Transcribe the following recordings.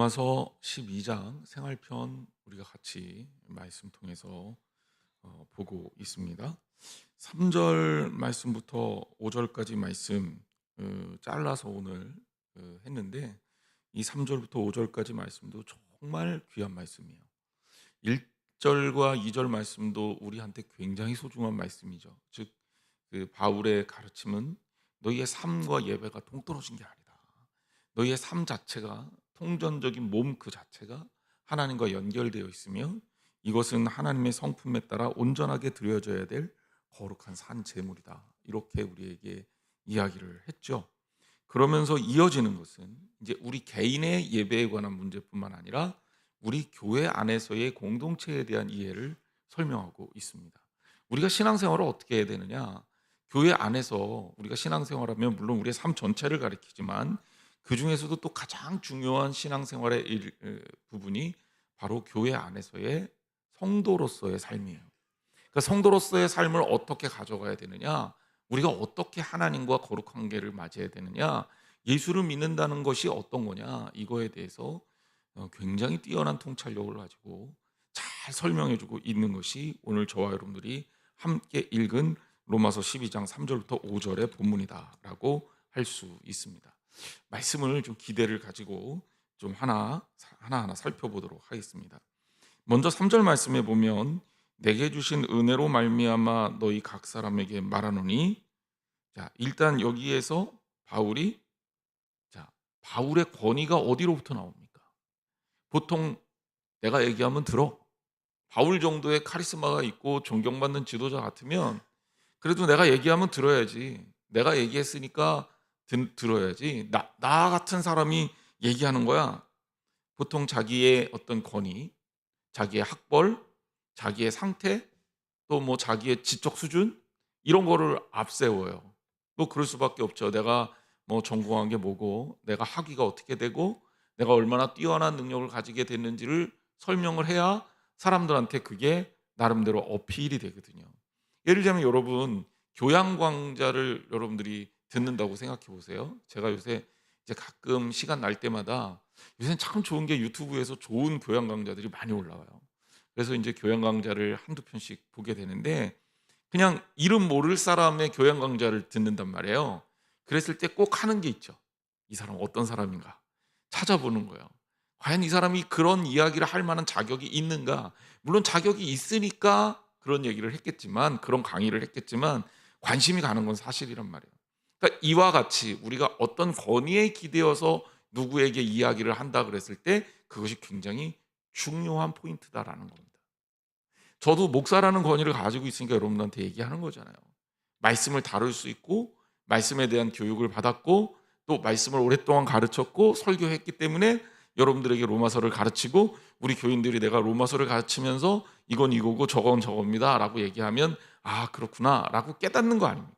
로마서 12장 생활편 우리가 같이 말씀 통해서 보고 있습니다. 3절 말씀부터 5절까지 말씀 잘라서 오늘 했는데, 이 3절부터 5절까지 말씀도 정말 귀한 말씀이에요. 1절과 2절 말씀도 우리한테 굉장히 소중한 말씀이죠. 즉, 그 바울의 가르침은 너희의 삶과 예배가 동떨어진 게 아니다. 너희의 삶 자체가, 통전적인 몸 그 자체가 하나님과 연결되어 있으며 이것은 하나님의 성품에 따라 온전하게 드려져야 될 거룩한 산 제물이다. 이렇게 우리에게 이야기를 했죠. 그러면서 이어지는 것은 이제 우리 개인의 예배에 관한 문제뿐만 아니라 우리 교회 안에서의 공동체에 대한 이해를 설명하고 있습니다. 우리가 신앙생활을 어떻게 해야 되느냐? 교회 안에서 우리가 신앙생활하면 물론 우리의 삶 전체를 가리키지만 그 중에서도 또 가장 중요한 신앙생활의 부분이 바로 교회 안에서의 성도로서의 삶이에요. 그러니까 성도로서의 삶을 어떻게 가져가야 되느냐, 우리가 어떻게 하나님과 거룩한 관계를 맞이해야 되느냐, 예수를 믿는다는 것이 어떤 거냐, 이거에 대해서 굉장히 뛰어난 통찰력을 가지고 잘 설명해주고 있는 것이 오늘 저와 여러분들이 함께 읽은 로마서 12장 3절부터 5절의 본문이다라고 할 수 있습니다. 말씀을 좀 기대를 가지고 좀 하나하나 살펴보도록 하겠습니다. 먼저 3절 말씀에 보면 내게 주신 은혜로 말미암아 너희 각 사람에게 말하노니, 자, 일단 여기에서 바울의 권위가 어디로부터 나옵니까? 보통 내가 얘기하면 들어. 바울 정도의 카리스마가 있고 존경받는 지도자 같으면 그래도 내가 얘기하면 들어야지. 내가 얘기했으니까 들어야지. 나 같은 사람이 얘기하는 거야. 보통 자기의 어떤 권위, 자기의 학벌, 자기의 상태, 또 뭐 자기의 지적 수준, 이런 거를 앞세워요. 뭐 그럴 수밖에 없죠. 내가 뭐 전공한 게 뭐고, 내가 학위가 어떻게 되고, 내가 얼마나 뛰어난 능력을 가지게 됐는지를 설명을 해야 사람들한테 그게 나름대로 어필이 되거든요. 예를 들자면 여러분, 교양 강좌를 여러분들이 듣는다고 생각해 보세요. 제가 요새 이제 가끔 시간 날 때마다, 요새는 참 좋은 게 유튜브에서 좋은 교양 강좌들이 많이 올라와요. 그래서 이제 교양 강좌를 한두 편씩 보게 되는데, 그냥 이름 모를 사람의 교양 강좌를 듣는단 말이에요. 그랬을 때 꼭 하는 게 있죠. 이 사람 어떤 사람인가 찾아보는 거예요. 과연 이 사람이 그런 이야기를 할 만한 자격이 있는가? 물론 자격이 있으니까 그런 얘기를 했겠지만, 그런 강의를 했겠지만 관심이 가는 건 사실이란 말이에요. 그러니까 이와 같이 우리가 어떤 권위에 기대어서 누구에게 이야기를 한다 그랬을 때 그것이 굉장히 중요한 포인트다라는 겁니다. 저도 목사라는 권위를 가지고 있으니까 여러분들한테 얘기하는 거잖아요. 말씀을 다룰 수 있고, 말씀에 대한 교육을 받았고, 또 말씀을 오랫동안 가르쳤고 설교했기 때문에 여러분들에게 로마서를 가르치고, 우리 교인들이 내가 로마서를 가르치면서 이건 이거고 저건 저겁니다 라고 얘기하면 아 그렇구나 라고 깨닫는 거 아닙니까?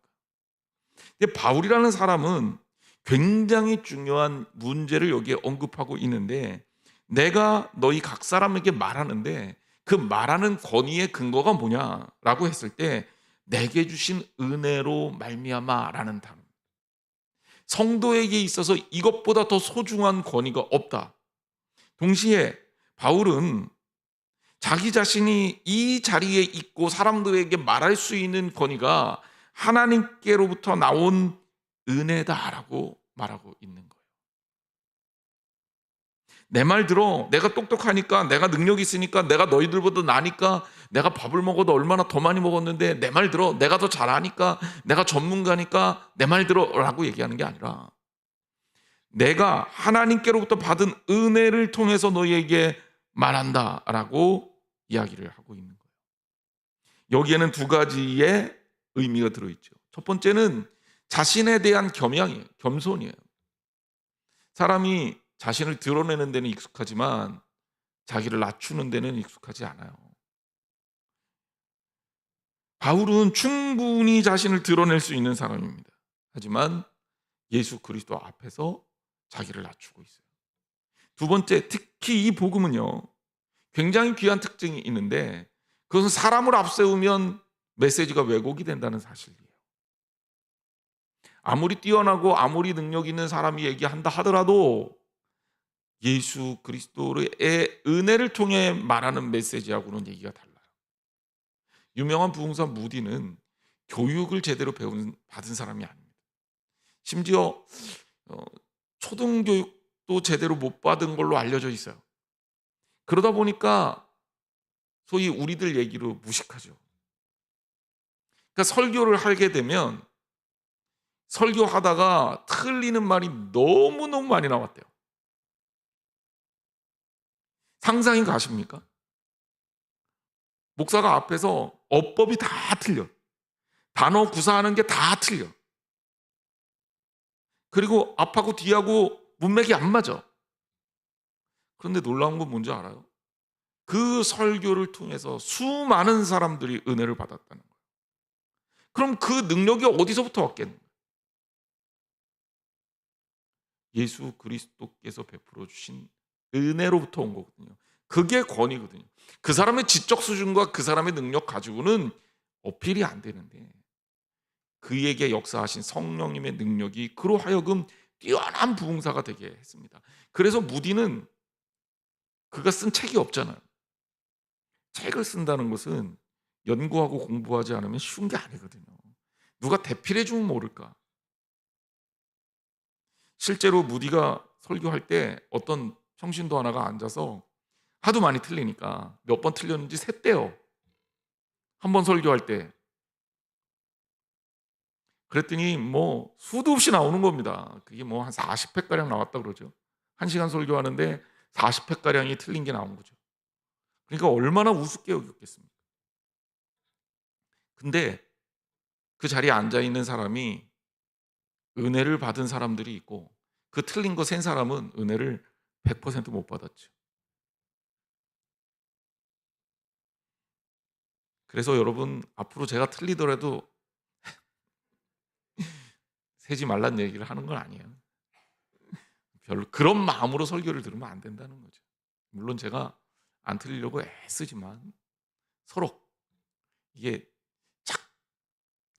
근데 바울이라는 사람은 굉장히 중요한 문제를 여기에 언급하고 있는데, 내가 너희 각 사람에게 말하는데 그 말하는 권위의 근거가 뭐냐라고 했을 때 내게 주신 은혜로 말미암아라는 단어. 성도에게 있어서 이것보다 더 소중한 권위가 없다. 동시에 바울은 자기 자신이 이 자리에 있고 사람들에게 말할 수 있는 권위가 하나님께로부터 나온 은혜다라고 말하고 있는 거예요. 내 말 들어. 내가 똑똑하니까, 내가 능력이 있으니까, 내가 너희들보다 나니까, 내가 밥을 먹어도 얼마나 더 많이 먹었는데 내 말 들어. 내가 더 잘하니까, 내가 전문가니까 내 말 들어 라고 얘기하는 게 아니라, 내가 하나님께로부터 받은 은혜를 통해서 너희에게 말한다라고 이야기를 하고 있는 거예요. 여기에는 두 가지의 의미가 들어있죠. 첫 번째는 자신에 대한 겸양이에요. 겸손이에요. 사람이 자신을 드러내는 데는 익숙하지만 자기를 낮추는 데는 익숙하지 않아요. 바울은 충분히 자신을 드러낼 수 있는 사람입니다. 하지만 예수 그리스도 앞에서 자기를 낮추고 있어요. 두 번째, 특히 이 복음은요, 굉장히 귀한 특징이 있는데, 그것은 사람을 앞세우면 메시지가 왜곡이 된다는 사실이에요. 아무리 뛰어나고 아무리 능력 있는 사람이 얘기한다 하더라도 예수 그리스도의 은혜를 통해 말하는 메시지하고는 얘기가 달라요. 유명한 부흥사 무디는 교육을 제대로 받은 사람이 아닙니다. 심지어 초등교육도 제대로 못 받은 걸로 알려져 있어요. 그러다 보니까 소위 우리들 얘기로 무식하죠. 그러니까 설교를 하게 되면 설교하다가 틀리는 말이 너무너무 많이 나왔대요. 상상이 가십니까? 목사가 앞에서 어법이 다 틀려. 단어 구사하는 게 다 틀려. 그리고 앞하고 뒤하고 문맥이 안 맞아. 그런데 놀라운 건 뭔지 알아요? 그 설교를 통해서 수많은 사람들이 은혜를 받았다는 거예요. 그럼 그 능력이 어디서부터 왔겠는가? 예수 그리스도께서 베풀어 주신 은혜로부터 온 거거든요. 그게 권위거든요. 그 사람의 지적 수준과 그 사람의 능력 가지고는 어필이 안 되는데 그에게 역사하신 성령님의 능력이 그로 하여금 뛰어난 부흥사가 되게 했습니다. 그래서 무디는 그가 쓴 책이 없잖아요. 책을 쓴다는 것은 연구하고 공부하지 않으면 쉬운 게 아니거든요. 누가 대필해 주면 모를까. 실제로 무디가 설교할 때 어떤 평신도 하나가 앉아서 하도 많이 틀리니까 몇 번 틀렸는지 셌대요. 한 번 설교할 때. 그랬더니 뭐 수도 없이 나오는 겁니다. 그게 뭐 한 40회가량 나왔다 그러죠. 1시간 설교하는데 40회가량이 틀린 게 나온 거죠. 그러니까 얼마나 우습게 여겼겠습니까? 근데 그 자리에 앉아 있는 사람이 은혜를 받은 사람들이 있고 그 틀린 거 센 사람은 은혜를 100%못 받았죠. 그래서 여러분 앞으로 제가 틀리더라도 세지 말란 얘기를 하는 건 아니에요. 별로 그런 마음으로 설교를 들으면 안 된다는 거죠. 물론 제가 안 틀리려고 애쓰지만 서로 이게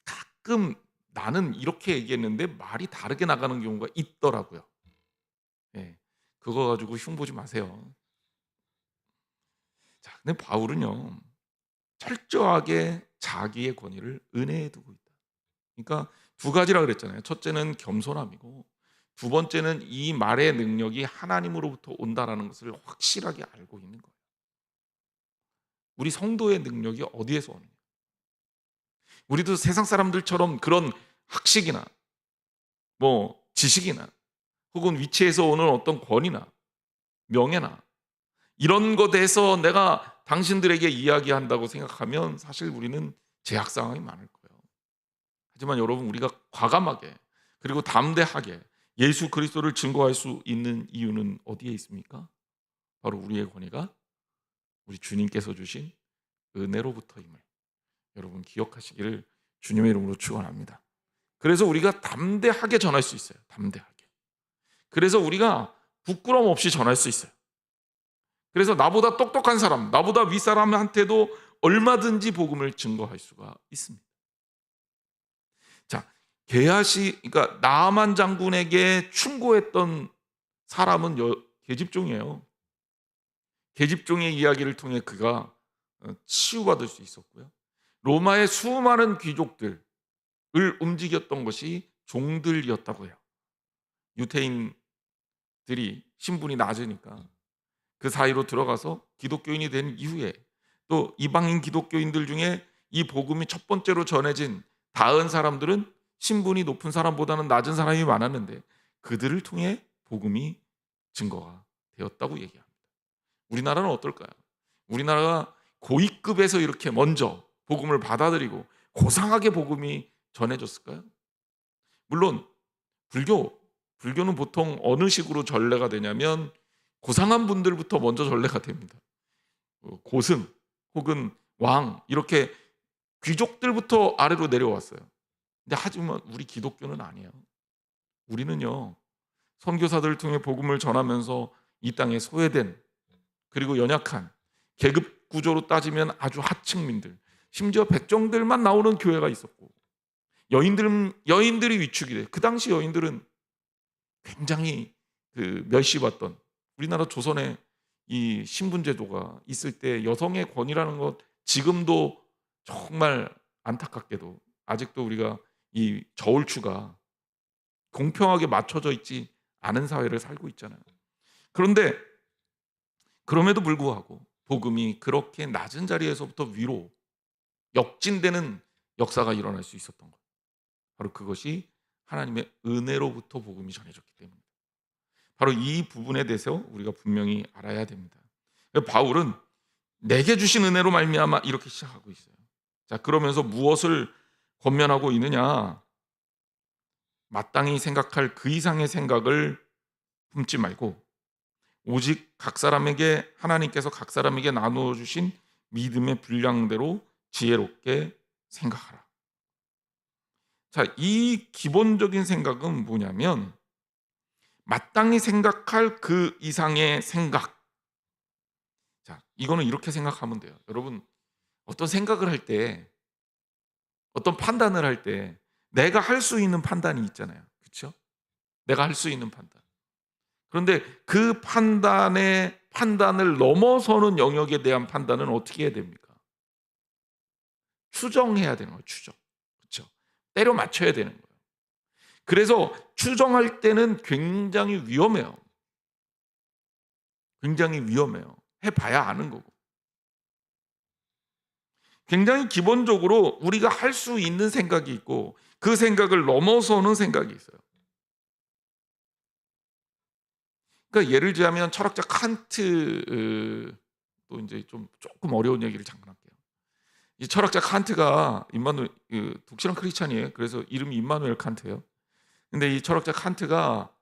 가끔 나는 이렇게 얘기했는데 말이 다르게 나가는 경우가 있더라고요. 예, 그거 가지고 흉보지 마세요. 자, 근데 바울은요 철저하게 자기의 권위를 은혜에 두고 있다. 그러니까 두 가지라 그랬잖아요. 첫째는 겸손함이고 두 번째는 이 말의 능력이 하나님으로부터 온다라는 것을 확실하게 알고 있는 거예요. 우리 성도의 능력이 어디에서 오느냐? 우리도 세상 사람들처럼 그런 학식이나 뭐 지식이나 혹은 위치에서 오는 어떤 권위나 명예나 이런 것에서 내가 당신들에게 이야기한다고 생각하면 사실 우리는 제약 상황이 많을 거예요. 하지만 여러분 우리가 과감하게 그리고 담대하게 예수 그리스도를 증거할 수 있는 이유는 어디에 있습니까? 바로 우리의 권위가 우리 주님께서 주신 은혜로부터임을 여러분 기억하시기를 주님의 이름으로 축원합니다. 그래서 우리가 담대하게 전할 수 있어요. 담대하게. 그래서 우리가 부끄러움 없이 전할 수 있어요. 그래서 나보다 똑똑한 사람, 나보다 윗사람한테도 얼마든지 복음을 증거할 수가 있습니다. 자, 그러니까 나만 장군에게 충고했던 사람은 계집종이에요. 계집종의 이야기를 통해 그가 치유받을 수 있었고요. 로마의 수많은 귀족들을 움직였던 것이 종들이었다고 해요. 유태인들이 신분이 낮으니까 그 사이로 들어가서 기독교인이 된 이후에 또 이방인 기독교인들 중에 이 복음이 첫 번째로 전해진 다은 사람들은 신분이 높은 사람보다는 낮은 사람이 많았는데 그들을 통해 복음이 증거가 되었다고 얘기합니다. 우리나라는 어떨까요? 우리나라가 고위급에서 이렇게 먼저 복음을 받아들이고 고상하게 복음이 전해졌을까요? 물론 불교는 보통 어느 식으로 전래가 되냐면 고상한 분들부터 먼저 전래가 됩니다. 고승 혹은 왕 이렇게 귀족들부터 아래로 내려왔어요. 근데 하지만 우리 기독교는 아니에요. 우리는요 선교사들을 통해 복음을 전하면서 이 땅에 소외된 그리고 연약한 계급 구조로 따지면 아주 하층민들 심지어 백정들만 나오는 교회가 있었고 여인들이 위축이 돼. 그 당시 여인들은 굉장히 멸시받던 우리나라 조선에 이 신분제도가 있을 때 여성의 권위라는 것 지금도 정말 안타깝게도 아직도 우리가 이 저울추가 공평하게 맞춰져 있지 않은 사회를 살고 있잖아요. 그런데 그럼에도 불구하고 복음이 그렇게 낮은 자리에서부터 위로 역진되는 역사가 일어날 수 있었던 것. 바로 그것이 하나님의 은혜로부터 복음이 전해졌기 때문입니다. 바로 이 부분에 대해서 우리가 분명히 알아야 됩니다. 바울은 내게 주신 은혜로 말미암아 이렇게 시작하고 있어요. 자, 그러면서 무엇을 권면하고 있느냐? 마땅히 생각할 그 이상의 생각을 품지 말고 오직 각 사람에게 하나님께서 각 사람에게 나누어 주신 믿음의 분량대로 지혜롭게 생각하라. 자, 이 기본적인 생각은 뭐냐면 마땅히 생각할 그 이상의 생각. 자, 이거는 이렇게 생각하면 돼요. 여러분, 어떤 생각을 할 때, 어떤 판단을 할 때 내가 할 수 있는 판단이 있잖아요. 그렇죠? 내가 할 수 있는 판단. 그런데 그 판단을 넘어서는 영역에 대한 판단은 어떻게 해야 됩니까? 추정해야 되는 거예요. 추정. 그렇죠? 때려 맞춰야 되는 거예요. 그래서 추정할 때는 굉장히 위험해요. 굉장히 위험해요. 해봐야 아는 거고. 굉장히 기본적으로 우리가 할 수 있는 생각이 있고 그 생각을 넘어서는 생각이 있어요. 그러니까 예를 들자면 철학자 칸트, 또 이제 좀 조금 어려운 얘기를 잠깐 할게요. 이 철학자 칸트가 독실한 크리스찬이에요. 그래서 이름이 임마누엘 칸트예요. 근데 이 철학자 칸트가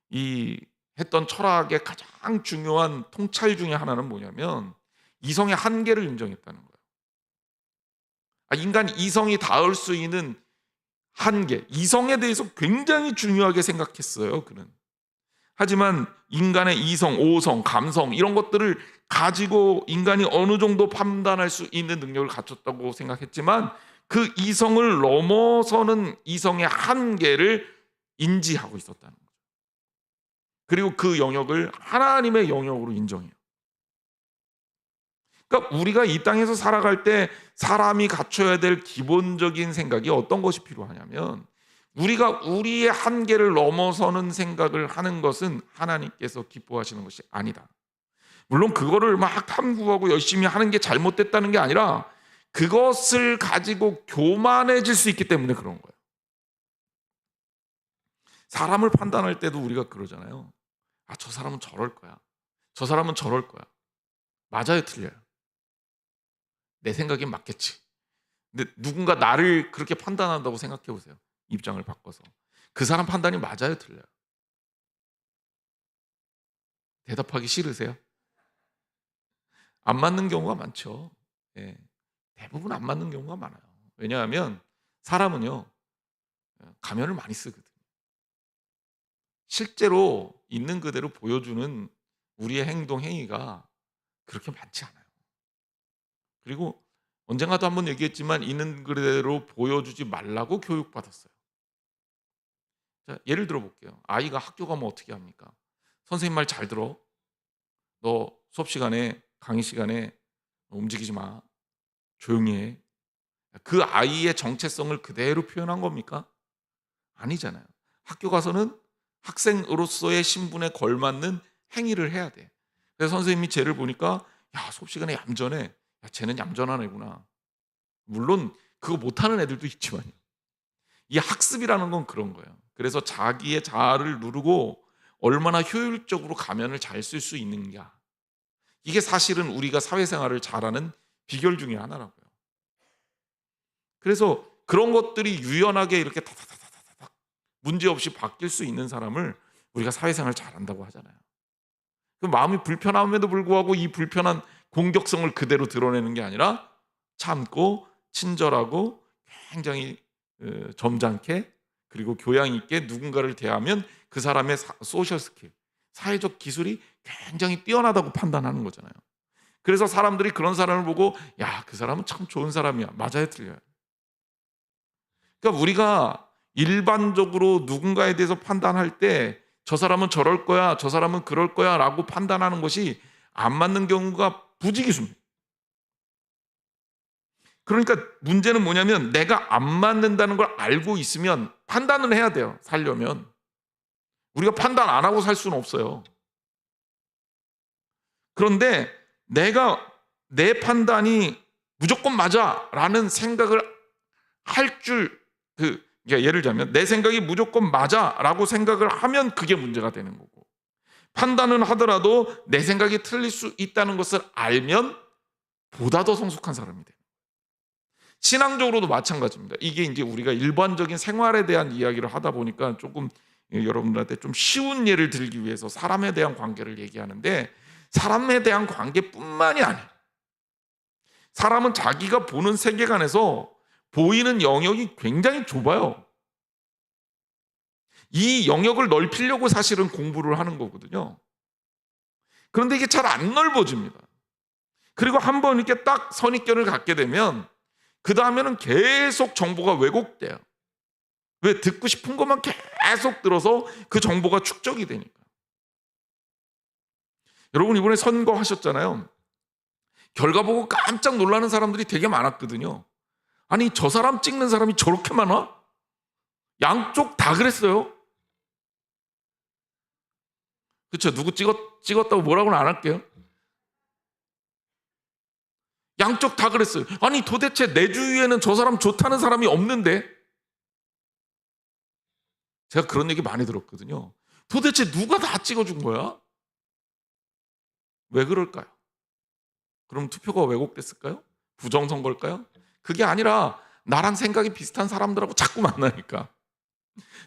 이 했던 철학의 가장 중요한 통찰 중에 하나는 뭐냐면 이성의 한계를 인정했다는 거예요. 인간 이성이 닿을 수 있는 한계, 이성에 대해서 굉장히 중요하게 생각했어요. 그는. 하지만 인간의 이성, 오성, 감성 이런 것들을 가지고 인간이 어느 정도 판단할 수 있는 능력을 갖췄다고 생각했지만 그 이성을 넘어서는 이성의 한계를 인지하고 있었다는 거죠. 그리고 그 영역을 하나님의 영역으로 인정해요. 그러니까 우리가 이 땅에서 살아갈 때 사람이 갖춰야 될 기본적인 생각이 어떤 것이 필요하냐면 우리가 우리의 한계를 넘어서는 생각을 하는 것은 하나님께서 기뻐하시는 것이 아니다. 물론 그거를 막 탐구하고 열심히 하는 게 잘못됐다는 게 아니라 그것을 가지고 교만해질 수 있기 때문에 그런 거예요. 사람을 판단할 때도 우리가 그러잖아요. 저 사람은 저럴 거야. 저 사람은 저럴 거야. 맞아요, 틀려요? 내 생각엔 맞겠지. 근데 누군가 나를 그렇게 판단한다고 생각해 보세요. 입장을 바꿔서. 그 사람 판단이 맞아요, 틀려요? 대답하기 싫으세요? 안 맞는 경우가 많죠. 예. 대부분 안 맞는 경우가 많아요. 왜냐하면 사람은요, 가면을 많이 쓰거든요. 실제로 있는 그대로 보여주는 우리의 행동, 행위가 그렇게 많지 않아요. 그리고 언젠가도 한번 얘기했지만 있는 그대로 보여주지 말라고 교육받았어요. 자, 예를 들어 볼게요. 아이가 학교 가면 어떻게 합니까? 선생님 말 잘 들어. 너 수업 시간에, 강의 시간에 움직이지 마. 조용히 해. 그 아이의 정체성을 그대로 표현한 겁니까? 아니잖아요. 학교 가서는 학생으로서의 신분에 걸맞는 행위를 해야 돼. 그래서 선생님이 쟤를 보니까 야, 수업 시간에 얌전해. 야, 쟤는 얌전한 애구나. 물론 그거 못하는 애들도 있지만요. 이 학습이라는 건 그런 거예요. 그래서 자기의 자아를 누르고 얼마나 효율적으로 가면을 잘 쓸 수 있는가. 이게 사실은 우리가 사회생활을 잘하는 비결 중에 하나라고요. 그래서 그런 것들이 유연하게 이렇게 다다다다닥 문제없이 바뀔 수 있는 사람을 우리가 사회생활 잘한다고 하잖아요. 그 마음이 불편함에도 불구하고 이 불편한 공격성을 그대로 드러내는 게 아니라 참고 친절하고 굉장히 점잖게 그리고 교양 있게 누군가를 대하면 그 사람의 소셜 스킬, 사회적 기술이 굉장히 뛰어나다고 판단하는 거잖아요. 그래서 사람들이 그런 사람을 보고 야, 그 사람은 참 좋은 사람이야. 맞아요, 틀려요? 그러니까 우리가 일반적으로 누군가에 대해서 판단할 때 저 사람은 저럴 거야, 저 사람은 그럴 거야 라고 판단하는 것이 안 맞는 경우가 부지기수입니다. 그러니까 문제는 뭐냐면 내가 안 맞는다는 걸 알고 있으면 판단을 해야 돼요. 살려면. 우리가 판단 안 하고 살 수는 없어요. 그런데 내가 내 판단이 무조건 맞아라는 생각을 할 줄, 그러니까 예를 들자면 내 생각이 무조건 맞아라고 생각을 하면 그게 문제가 되는 거고, 판단은 하더라도 내 생각이 틀릴 수 있다는 것을 알면 보다 더 성숙한 사람이 돼요. 신앙적으로도 마찬가지입니다. 이게 이제 우리가 일반적인 생활에 대한 이야기를 하다 보니까 조금 여러분들한테 좀 쉬운 예를 들기 위해서 사람에 대한 관계를 얘기하는데, 사람에 대한 관계뿐만이 아니에요. 사람은 자기가 보는 세계관에서 보이는 영역이 굉장히 좁아요. 이 영역을 넓히려고 사실은 공부를 하는 거거든요. 그런데 이게 잘 안 넓어집니다. 그리고 한번 이렇게 딱 선입견을 갖게 되면 그 다음에는 계속 정보가 왜곡돼요. 왜? 듣고 싶은 것만 계속 들어서 그 정보가 축적이 되니까. 여러분 이번에 선거하셨잖아요. 결과 보고 깜짝 놀라는 사람들이 되게 많았거든요. 아니 저 사람 찍는 사람이 저렇게 많아? 양쪽 다 그랬어요. 그렇죠? 누구 찍었다고 뭐라고는 안 할게요. 양쪽 다 그랬어요. 아니 도대체 내 주위에는 저 사람 좋다는 사람이 없는데, 제가 그런 얘기 많이 들었거든요. 도대체 누가 다 찍어준 거야? 왜 그럴까요? 그럼 투표가 왜곡됐을까요? 부정선거일까요? 그게 아니라 나랑 생각이 비슷한 사람들하고 자꾸 만나니까.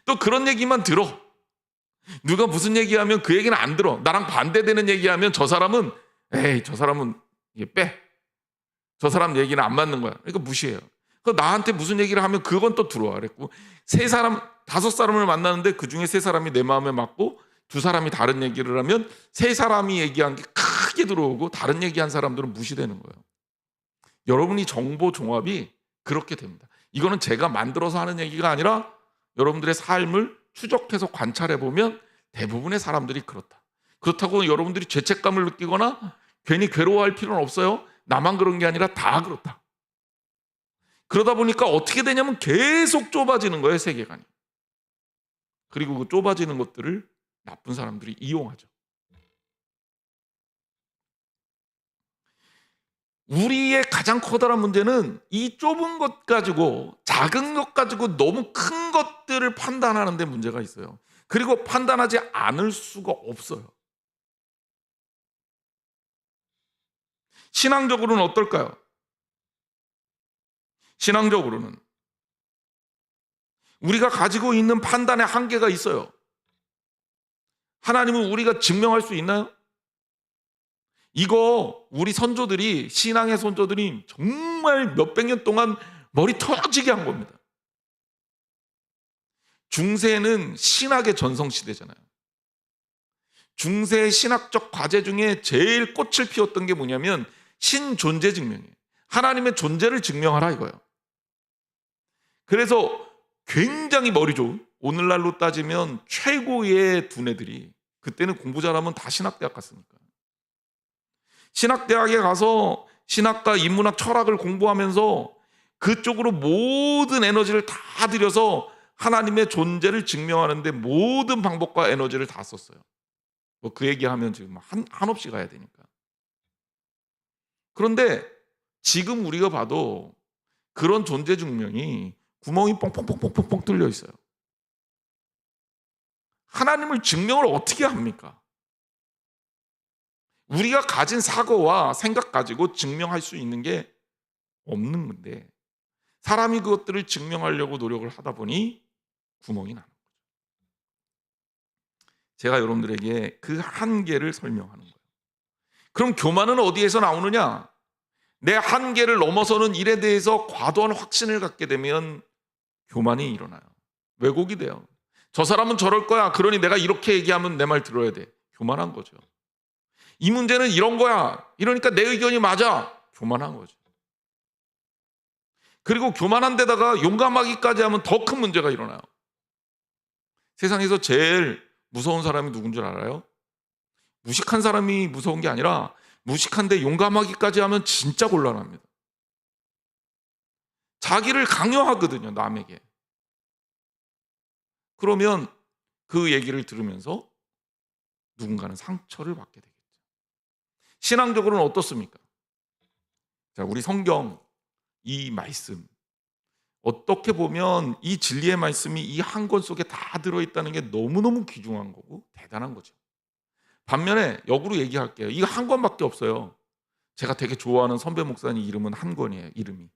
또 그런 얘기만 들어. 누가 무슨 얘기하면 그 얘기는 안 들어. 나랑 반대되는 얘기하면 저 사람은 에이 저 사람은 빼. 저 사람 얘기는 안 맞는 거야. 그러니까 무시해요. 나한테 무슨 얘기를 하면 그건 또 들어와 그랬고, 다섯 사람을 만나는데 그 중에 세 사람이 내 마음에 맞고 두 사람이 다른 얘기를 하면 세 사람이 얘기한 게 크게 들어오고 다른 얘기한 사람들은 무시되는 거예요. 여러분이 정보 종합이 그렇게 됩니다. 이거는 제가 만들어서 하는 얘기가 아니라 여러분들의 삶을 추적해서 관찰해 보면 대부분의 사람들이 그렇다. 그렇다고 여러분들이 죄책감을 느끼거나 괜히 괴로워할 필요는 없어요. 나만 그런 게 아니라 다 그렇다. 그러다 보니까 어떻게 되냐면 계속 좁아지는 거예요, 세계관이. 그리고 그 좁아지는 것들을 나쁜 사람들이 이용하죠. 우리의 가장 커다란 문제는 이 좁은 것 가지고, 작은 것 가지고 너무 큰 것들을 판단하는 데 문제가 있어요. 그리고 판단하지 않을 수가 없어요. 신앙적으로는 어떨까요? 신앙적으로는 우리가 가지고 있는 판단의 한계가 있어요. 하나님은 우리가 증명할 수 있나요? 이거 우리 선조들이, 신앙의 선조들이 정말 몇백 년 동안 머리 터지게 한 겁니다. 중세는 신학의 전성시대잖아요. 중세의 신학적 과제 중에 제일 꽃을 피웠던 게 뭐냐면 신존재 증명이에요. 하나님의 존재를 증명하라 이거예요. 그래서 굉장히 머리 좋은, 오늘날로 따지면 최고의 두뇌들이, 그때는 공부 잘하면 다 신학대학 갔으니까, 신학대학에 가서 신학과 인문학 철학을 공부하면서 그쪽으로 모든 에너지를 다 들여서 하나님의 존재를 증명하는데 모든 방법과 에너지를 다 썼어요. 그 얘기하면 지금 한없이 가야 되니까. 그런데 지금 우리가 봐도 그런 존재 증명이 구멍이 뻥뻥뻥뻥뻥 뚫려 있어요. 하나님을 증명을 어떻게 합니까? 우리가 가진 사고와 생각 가지고 증명할 수 있는 게 없는 건데, 사람이 그것들을 증명하려고 노력을 하다 보니 구멍이 나는 거죠. 제가 여러분들에게 그 한계를 설명하는 거예요. 그럼 교만은 어디에서 나오느냐? 내 한계를 넘어서는 일에 대해서 과도한 확신을 갖게 되면 교만이 일어나요. 왜곡이 돼요. 저 사람은 저럴 거야. 그러니 내가 이렇게 얘기하면 내 말 들어야 돼. 교만한 거죠. 이 문제는 이런 거야. 이러니까 내 의견이 맞아. 교만한 거죠. 그리고 교만한 데다가 용감하기까지 하면 더 큰 문제가 일어나요. 세상에서 제일 무서운 사람이 누군 줄 알아요? 무식한 사람이 무서운 게 아니라 무식한데 용감하기까지 하면 진짜 곤란합니다. 자기를 강요하거든요, 남에게. 그러면 그 얘기를 들으면서 누군가는 상처를 받게 되겠죠. 신앙적으로는 어떻습니까? 자, 우리 성경 이 말씀 어떻게 보면 이 진리의 말씀이 이 한 권 속에 다 들어있다는 게 너무너무 귀중한 거고 대단한 거죠. 반면에 역으로 얘기할게요. 이거 한 권밖에 없어요. 제가 되게 좋아하는 선배 목사님 이름은 한 권이에요. 이름이.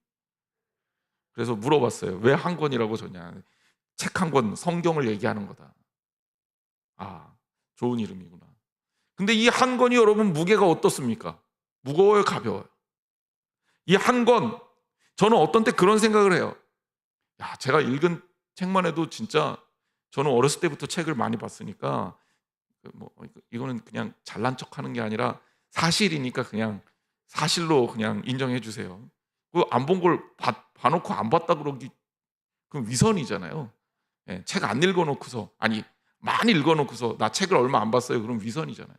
그래서 물어봤어요. 왜 한 권이라고 줬냐. 책 한 권, 성경을 얘기하는 거다. 아, 좋은 이름이구나. 근데 이 한 권이 여러분 무게가 어떻습니까? 무거워요, 가벼워요? 이 한 권, 저는 어떤 때 그런 생각을 해요. 야, 제가 읽은 책만 해도 진짜 저는 어렸을 때부터 책을 많이 봤으니까 이거는 그냥 잘난 척하는 게 아니라 사실이니까 그냥 사실로 그냥 인정해 주세요. 그 안 본 걸 봐놓고 안 봤다 그러기 그럼 위선이잖아요. 예, 책 안 읽어놓고서 아니 많이 읽어놓고서 나 책을 얼마 안 봤어요. 그럼 위선이잖아요.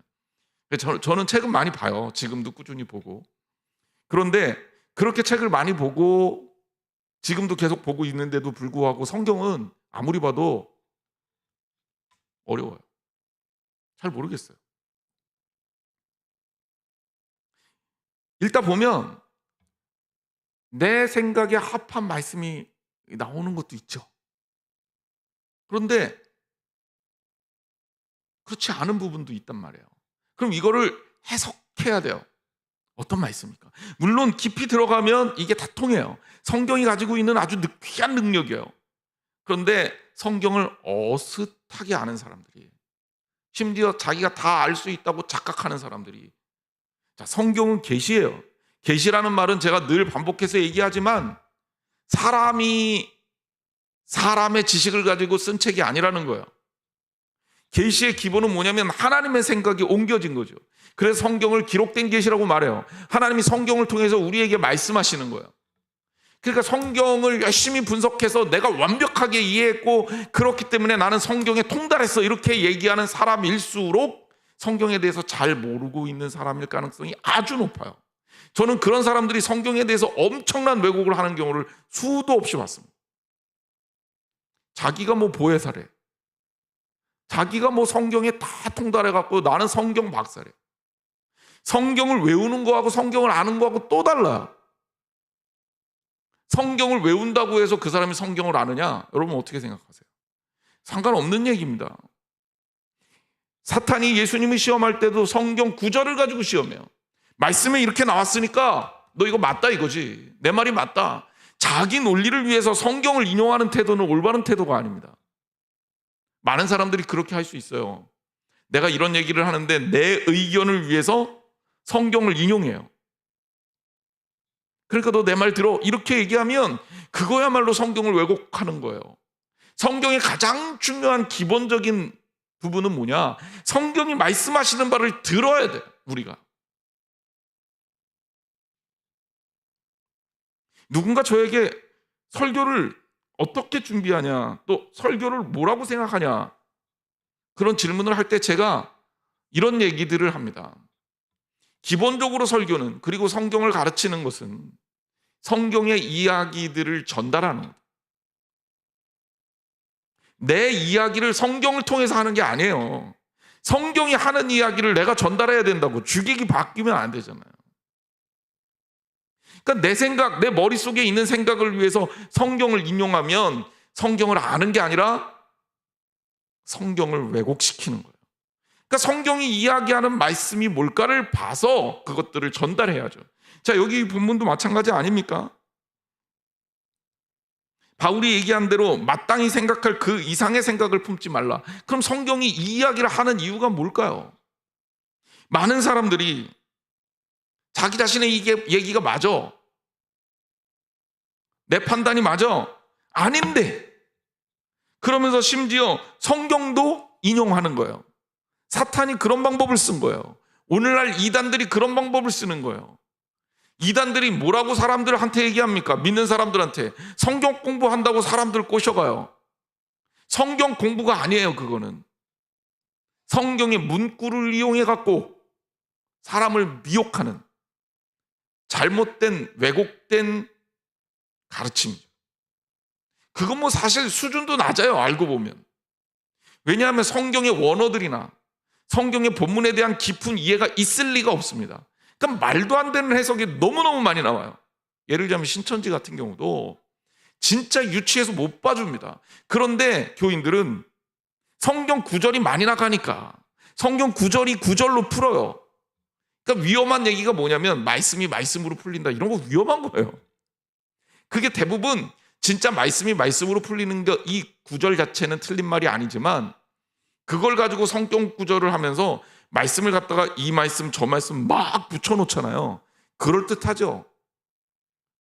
저는 책은 많이 봐요. 지금도 꾸준히 보고. 그런데 그렇게 책을 많이 보고 지금도 계속 보고 있는데도 불구하고 성경은 아무리 봐도 어려워요. 잘 모르겠어요. 읽다 보면 내 생각에 합한 말씀이 나오는 것도 있죠. 그런데 그렇지 않은 부분도 있단 말이에요. 그럼 이거를 해석해야 돼요. 어떤 말씀입니까? 물론 깊이 들어가면 이게 다 통해요. 성경이 가지고 있는 아주 귀한 능력이에요. 그런데 성경을 어슷하게 아는 사람들이, 심지어 자기가 다 알 수 있다고 착각하는 사람들이, 자, 성경은 계시예요. 계시라는 말은 제가 늘 반복해서 얘기하지만 사람의 지식을 가지고 쓴 책이 아니라는 거예요. 계시의 기본은 뭐냐면 하나님의 생각이 옮겨진 거죠. 그래서 성경을 기록된 계시라고 말해요. 하나님이 성경을 통해서 우리에게 말씀하시는 거예요. 그러니까 성경을 열심히 분석해서 내가 완벽하게 이해했고 그렇기 때문에 나는 성경에 통달했어 이렇게 얘기하는 사람일수록 성경에 대해서 잘 모르고 있는 사람일 가능성이 아주 높아요. 저는 그런 사람들이 성경에 대해서 엄청난 왜곡을 하는 경우를 수도 없이 봤습니다. 자기가 보혜사래. 자기가 성경에 다 통달해갖고 나는 성경 박사래. 성경을 외우는 거하고 성경을 아는 거하고 또 달라요. 성경을 외운다고 해서 그 사람이 성경을 아느냐? 여러분 어떻게 생각하세요? 상관없는 얘기입니다. 사탄이 예수님을 시험할 때도 성경 구절을 가지고 시험해요. 말씀에 이렇게 나왔으니까 너 이거 맞다 이거지. 내 말이 맞다. 자기 논리를 위해서 성경을 인용하는 태도는 올바른 태도가 아닙니다. 많은 사람들이 그렇게 할 수 있어요. 내가 이런 얘기를 하는데 내 의견을 위해서 성경을 인용해요. 그러니까 너 내 말 들어 이렇게 얘기하면 그거야말로 성경을 왜곡하는 거예요. 성경의 가장 중요한 기본적인 부분은 뭐냐? 성경이 말씀하시는 바를 들어야 돼요. 우리가. 누군가 저에게 설교를 어떻게 준비하냐, 또 설교를 뭐라고 생각하냐, 그런 질문을 할 때 제가 이런 얘기들을 합니다. 기본적으로 설교는, 그리고 성경을 가르치는 것은 성경의 이야기들을 전달하는 것. 내 이야기를 성경을 통해서 하는 게 아니에요. 성경이 하는 이야기를 내가 전달해야 된다고. 주객이 바뀌면 안 되잖아요. 그러니까 내 생각, 내 머릿속에 있는 생각을 위해서 성경을 인용하면 성경을 아는 게 아니라 성경을 왜곡시키는 거예요. 그러니까 성경이 이야기하는 말씀이 뭘까를 봐서 그것들을 전달해야죠. 자, 여기 본문도 마찬가지 아닙니까? 바울이 얘기한 대로 마땅히 생각할 그 이상의 생각을 품지 말라. 그럼 성경이 이 이야기를 하는 이유가 뭘까요? 많은 사람들이 자기 자신의 이게 얘기가 맞아. 내 판단이 맞아. 아닌데. 그러면서 심지어 성경도 인용하는 거예요. 사탄이 그런 방법을 쓴 거예요. 오늘날 이단들이 그런 방법을 쓰는 거예요. 이단들이 뭐라고 사람들한테 얘기합니까? 믿는 사람들한테 성경 공부한다고 사람들 꼬셔가요. 성경 공부가 아니에요. 그거는 성경의 문구를 이용해 갖고 사람을 미혹하는 잘못된 왜곡된 가르침이죠. 그건 뭐 사실 수준도 낮아요, 알고 보면. 왜냐하면 성경의 원어들이나 성경의 본문에 대한 깊은 이해가 있을 리가 없습니다. 그러니까 말도 안 되는 해석이 너무너무 많이 나와요. 예를 들자면 신천지 같은 경우도 진짜 유치해서 못 봐줍니다. 그런데 교인들은 성경 구절이 많이 나가니까 성경 구절이 구절로 풀어요. 그러니까 위험한 얘기가 뭐냐면 말씀이 말씀으로 풀린다, 이런 거 위험한 거예요. 그게 대부분 진짜 말씀이 말씀으로 풀리는 게 이 구절 자체는 틀린 말이 아니지만 그걸 가지고 성경 구절을 하면서 말씀을 갖다가 이 말씀 저 말씀 막 붙여놓잖아요. 그럴듯하죠.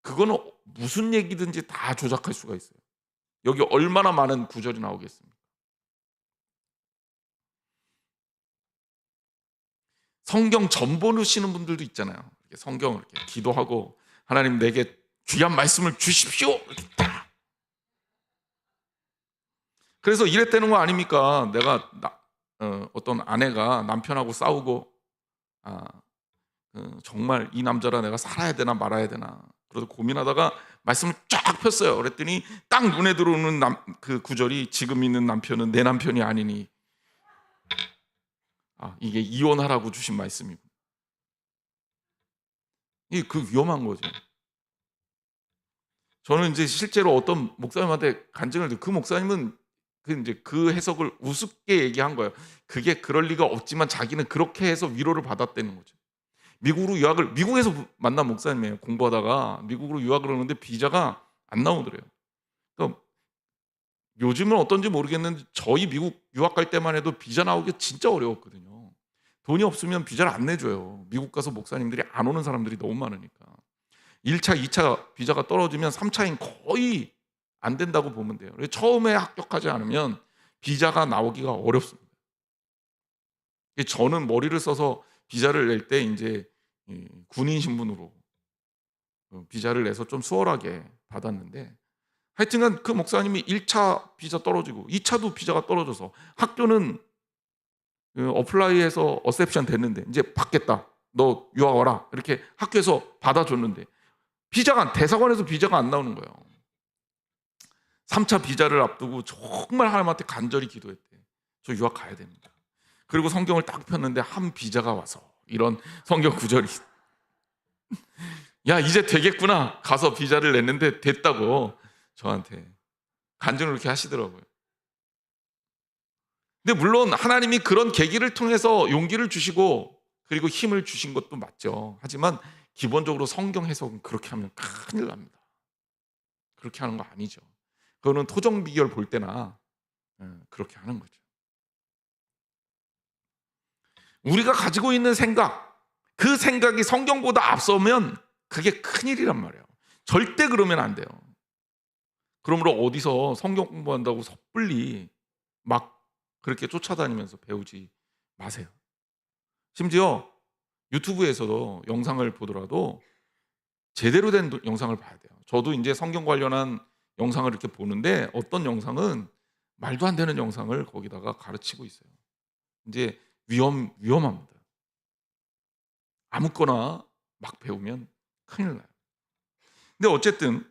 그거는 무슨 얘기든지 다 조작할 수가 있어요. 여기 얼마나 많은 구절이 나오겠습니까? 성경 전보시는 분들도 있잖아요. 성경을 이렇게 기도하고 하나님 내게 귀한 말씀을 주십시오. 이렇게 딱. 그래서 이랬다는 거 아닙니까? 내가 어떤 아내가 남편하고 싸우고 정말 이 남자라 내가 살아야 되나 말아야 되나 그러다 고민하다가 말씀을 쫙 폈어요. 그랬더니 딱 눈에 들어오는 그 구절이 지금 있는 남편은 내 남편이 아니니. 이게 이혼하라고 주신 말씀이고. 이게 그 위험한 거죠. 저는 이제 실제로 어떤 목사님한테 간증을 듣고 그 목사님은 그 해석을 우습게 얘기한 거예요. 그게 그럴 리가 없지만 자기는 그렇게 해서 위로를 받았다는 거죠. 미국에서 만난 목사님이에요. 공부하다가 미국으로 유학을 오는데 비자가 안 나오더래요. 그러니까 요즘은 어떤지 모르겠는데 저희 미국 유학 갈 때만 해도 비자 나오기 진짜 어려웠거든요. 돈이 없으면 비자를 안 내줘요. 미국 가서 목사님들이 안 오는 사람들이 너무 많으니까. 1차, 2차 비자가 떨어지면 3차인 거의 안 된다고 보면 돼요. 처음에 합격하지 않으면 비자가 나오기가 어렵습니다. 저는 머리를 써서 비자를 낼 때 이제 군인 신분으로 비자를 내서 좀 수월하게 받았는데 하여튼간 그 목사님이 1차 비자 떨어지고 2차도 비자가 떨어져서 학교는 어플라이해서 어셉션 됐는데 이제 받겠다. 너 유학 와라. 이렇게 학교에서 받아줬는데 대사관에서 비자가 안 나오는 거예요. 3차 비자를 앞두고 정말 하나님한테 간절히 기도했대. 저 유학 가야 됩니다. 그리고 성경을 딱 폈는데 한 비자가 와서 이런 성경 구절이 야 이제 되겠구나. 가서 비자를 냈는데 됐다고 저한테 간증을 그렇게 하시더라고요. 근데 물론 하나님이 그런 계기를 통해서 용기를 주시고 그리고 힘을 주신 것도 맞죠. 하지만 기본적으로 성경 해석은 그렇게 하면 큰일 납니다. 그렇게 하는 거 아니죠. 그거는 토정 비결 볼 때나 그렇게 하는 거죠. 우리가 가지고 있는 생각, 그 생각이 성경보다 앞서면 그게 큰일이란 말이에요. 절대 그러면 안 돼요. 그러므로 어디서 성경 공부한다고 섣불리 막 그렇게 쫓아다니면서 배우지 마세요. 심지어 유튜브에서도 영상을 보더라도 제대로 된 영상을 봐야 돼요. 저도 이제 성경 관련한 영상을 이렇게 보는데 어떤 영상은 말도 안 되는 영상을 거기다가 가르치고 있어요. 이제 위험합니다. 아무거나 막 배우면 큰일 나요. 근데 어쨌든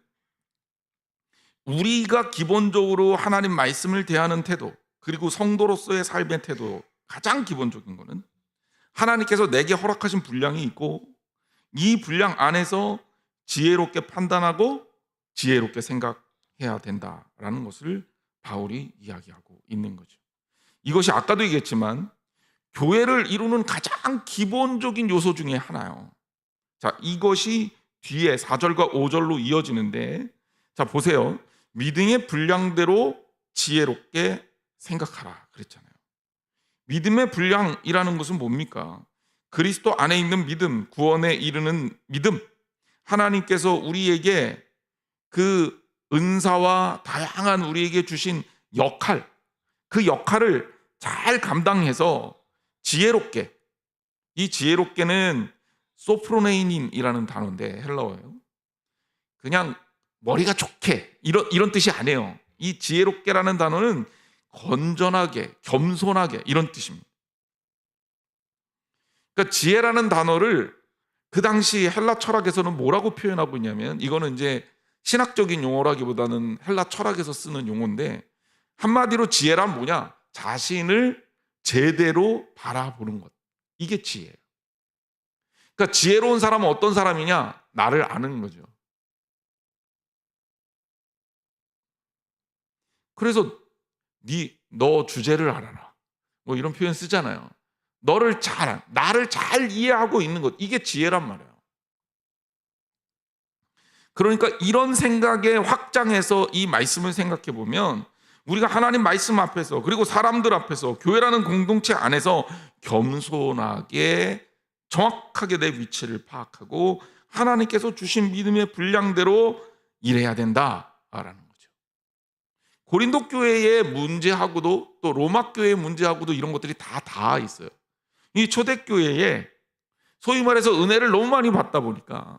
우리가 기본적으로 하나님 말씀을 대하는 태도 그리고 성도로서의 삶의 태도 가장 기본적인 거는 하나님께서 내게 허락하신 분량이 있고 이 분량 안에서 지혜롭게 판단하고 지혜롭게 생각해야 된다라는 것을 바울이 이야기하고 있는 거죠. 이것이 아까도 얘기했지만 교회를 이루는 가장 기본적인 요소 중에 하나예요. 자, 이것이 뒤에 4절과 5절로 이어지는데 자, 보세요. 믿음의 분량대로 지혜롭게 생각하라 그랬잖아요. 믿음의 분량이라는 것은 뭡니까? 그리스도 안에 있는 믿음, 구원에 이르는 믿음, 하나님께서 우리에게 그 은사와 다양한 우리에게 주신 역할, 그 역할을 잘 감당해서 지혜롭게, 이 지혜롭게는 소프로네인이라는 단어인데 헬라어예요. 그냥 머리가 좋게 이런 뜻이 아니에요. 이 지혜롭게라는 단어는 건전하게, 겸손하게 이런 뜻입니다. 그러니까 지혜라는 단어를 그 당시 헬라 철학에서는 뭐라고 표현하고 있냐면, 이거는 이제 신학적인 용어라기보다는 헬라 철학에서 쓰는 용어인데, 한마디로 지혜란 뭐냐? 자신을 제대로 바라보는 것. 이게 지혜예요. 그러니까 지혜로운 사람은 어떤 사람이냐? 나를 아는 거죠. 그래서 너 주제를 알아라, 뭐 이런 표현 쓰잖아요. 나를 잘 이해하고 있는 것, 이게 지혜란 말이에요. 그러니까 이런 생각에 확장해서 이 말씀을 생각해 보면, 우리가 하나님 말씀 앞에서, 그리고 사람들 앞에서, 교회라는 공동체 안에서 겸손하게 정확하게 내 위치를 파악하고 하나님께서 주신 믿음의 분량대로 일해야 된다라는 거죠. 고린도 교회의 문제하고도 또 로마 교회의 문제하고도 이런 것들이 다 있어요. 이 초대교회에 소위 말해서 은혜를 너무 많이 받다 보니까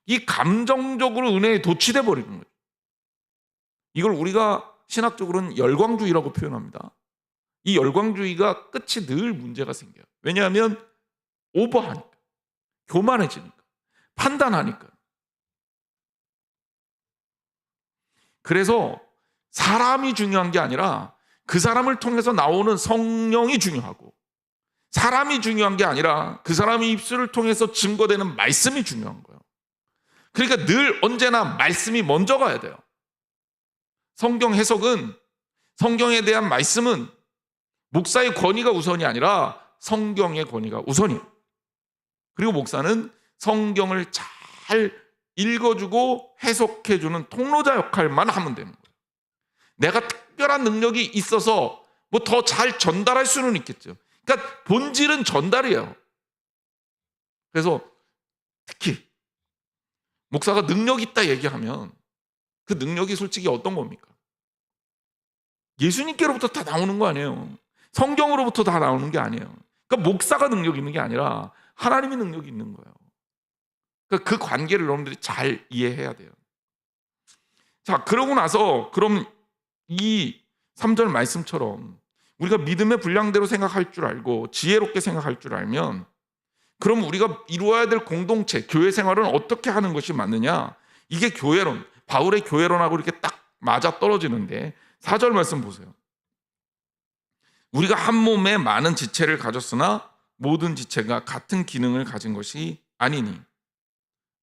이 감정적으로 은혜에 도취돼 버리는 거예요. 이걸 우리가 신학적으로는 열광주의라고 표현합니다. 이 열광주의가 끝이 늘 문제가 생겨요. 왜냐하면 오버하니까, 교만해지니까, 판단하니까. 그래서 사람이 중요한 게 아니라 그 사람을 통해서 나오는 성령이 중요하고, 사람이 중요한 게 아니라 그 사람의 입술을 통해서 증거되는 말씀이 중요한 거예요. 그러니까 늘 언제나 말씀이 먼저 가야 돼요. 성경 해석은, 성경에 대한 말씀은 목사의 권위가 우선이 아니라 성경의 권위가 우선이에요. 그리고 목사는 성경을 잘 읽어주고 해석해주는 통로자 역할만 하면 되는 거예요. 내가 특별한 능력이 있어서 뭐 더 잘 전달할 수는 있겠죠. 그러니까 본질은 전달이에요. 그래서 특히 목사가 능력 있다 얘기하면 그 능력이 솔직히 어떤 겁니까? 예수님께로부터 다 나오는 거 아니에요. 성경으로부터 다 나오는 게 아니에요. 그러니까 목사가 능력이 있는 게 아니라 하나님의 능력이 있는 거예요. 그러니까 그 관계를 여러분들이 잘 이해해야 돼요. 자, 그러고 나서 그럼 이 3절 말씀처럼 우리가 믿음의 분량대로 생각할 줄 알고 지혜롭게 생각할 줄 알면, 그럼 우리가 이루어야 될 공동체, 교회 생활은 어떻게 하는 것이 맞느냐? 이게 교회론, 바울의 교회론하고 이렇게 딱 맞아 떨어지는데 4절 말씀 보세요. 우리가 한 몸에 많은 지체를 가졌으나 모든 지체가 같은 기능을 가진 것이 아니니.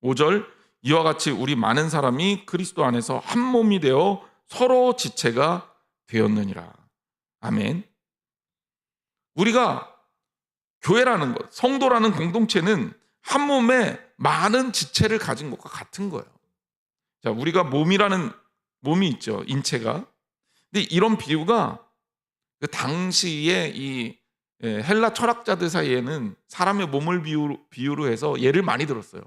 5절, 이와 같이 우리 많은 사람이 그리스도 안에서 한 몸이 되어 서로 지체가 되었느니라. 아멘. 우리가 교회라는 것, 성도라는 공동체는 한 몸에 많은 지체를 가진 것과 같은 거예요. 자, 우리가 몸이라는 몸이 있죠, 인체가. 근데 이런 비유가 그 당시에 이 헬라 철학자들 사이에는 사람의 몸을 비유로 해서 예를 많이 들었어요.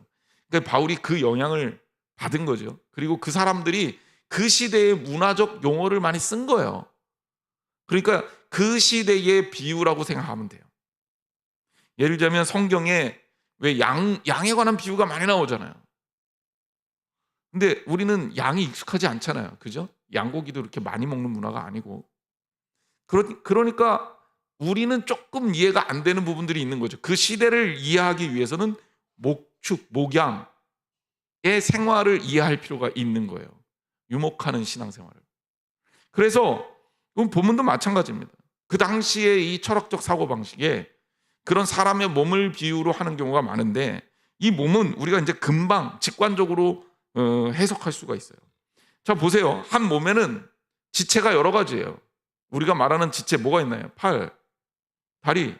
그러니까 바울이 그 영향을 받은 거죠. 그리고 그 사람들이 그 시대의 문화적 용어를 많이 쓴 거예요. 그러니까 그 시대의 비유라고 생각하면 돼요. 예를 들자면 성경에 왜 양에 관한 비유가 많이 나오잖아요. 근데 우리는 양이 익숙하지 않잖아요. 그죠? 양고기도 이렇게 많이 먹는 문화가 아니고. 그러니까 우리는 조금 이해가 안 되는 부분들이 있는 거죠. 그 시대를 이해하기 위해서는 목축, 목양의 생활을 이해할 필요가 있는 거예요. 유목하는 신앙생활을. 그래서 본문도 마찬가지입니다. 그 당시에 이 철학적 사고방식에 그런 사람의 몸을 비유로 하는 경우가 많은데, 이 몸은 우리가 이제 금방 직관적으로 해석할 수가 있어요. 자, 보세요. 한 몸에는 지체가 여러 가지예요. 우리가 말하는 지체 뭐가 있나요? 팔, 다리,